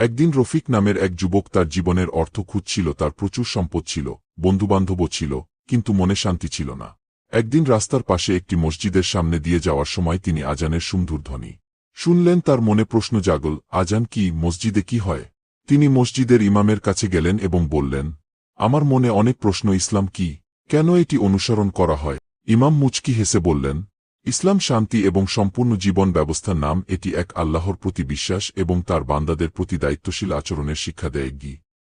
একদিন রফিক নামের এক যুবক তার জীবনের অর্থ খুঁজছিল। তার প্রচুর সম্পদ ছিল, বন্ধুবান্ধবও ছিল, কিন্তু মনে শান্তি ছিল না। একদিন রাস্তার পাশে একটি মসজিদের সামনে দিয়ে যাওয়ার সময় তিনি আজানের সুমধুর ধ্বনি শুনলেন। তার মনে প্রশ্ন জাগল, আজান কি, মসজিদে কি হয়? তিনি মসজিদের ইমামের কাছে গেলেন এবং বললেন, আমার মনে অনেক প্রশ্ন, ইসলাম কি, কেন এটি অনুসরণ করা হয়? ইমাম মুচকি হেসে বললেন, ইসলাম শান্তি এবং সম্পূর্ণ জীবন ব্যবস্থার নাম। এটি এক আল্লাহর প্রতি বিশ্বাস এবং তার বান্দাদের প্রতি দায়িত্বশীল আচরণের শিক্ষা দেয়।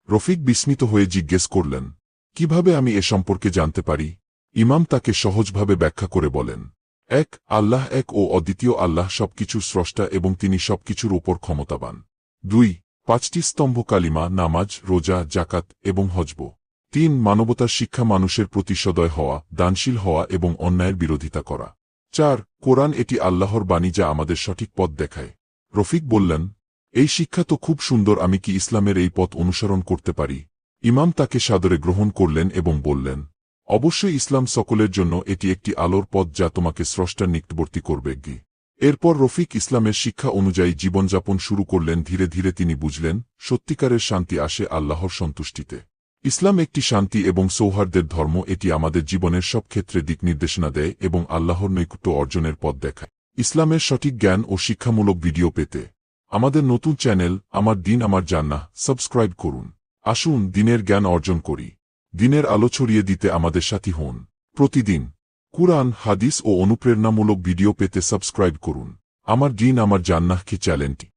রফিক বিস্মিত হয়ে জিজ্ঞেস করলেন, কিভাবে আমি এ সম্পর্কে জানতে পারি? ইমাম তাকে সহজভাবে ব্যাখ্যা করে বলেন, এক, আল্লাহ এক ও অদ্বিতীয়। আল্লাহ সবকিছুর স্রষ্টা এবং তিনি সবকিছুর উপর ক্ষমতাবান। 2, 5টি স্তম্ভ, কালিমা, নামাজ, রোজা, জাকাত এবং হজব। 3, মানবতার শিক্ষা, মানুষের প্রতি সদয় হওয়া, দানশীল হওয়া এবং অন্যায়ের বিরোধিতা করা। 4, কোরআন, এটি আল্লাহর বাণী যা আমাদের সঠিক পথ দেখায়। রফিক বললেন, এই শিক্ষা তো খুব সুন্দর, আমি কি ইসলামের এই পথ অনুসরণ করতে পারি? ইমাম তাকে সাদরে গ্রহণ করলেন এবং বললেন, অবশ্যই, ইসলাম সকলের জন্য, এটি একটি আলোর পথ যা তোমাকে স্রষ্টার নিকটবর্তী করবে। এরপর রফিক ইসলামের শিক্ষা অনুযায়ী জীবনযাপন শুরু করলেন। ধীরে ধীরে তিনি বুঝলেন, সত্যিকারের শান্তি আসে আল্লাহর সন্তুষ্টিতে। ইসলাম একটি শান্তি এবং সৌহার্দ্যের ধর্ম। এটি আমাদের জীবনের সব ক্ষেত্রে দিক নির্দেশনা দেয় এবং আল্লাহর নৈকট্য অর্জনের পথ দেখায়। ইসলামের সঠিক জ্ঞান ও শিক্ষামূলক ভিডিও পেতে আমাদের নতুন চ্যানেল আমার দিন আমার জান্নাহ সাবস্ক্রাইব করুন। আসুন দিনের জ্ঞান অর্জন করি, দিনের আলো ছড়িয়ে দিতে আমাদের সাথী হন। প্রতিদিন কুরআন, হাদিস ও অনুপ্রেরণামূলক ভিডিও পেতে সাবস্ক্রাইব করুন আমার দিন আমার জান্নাহ চ্যানেলটি।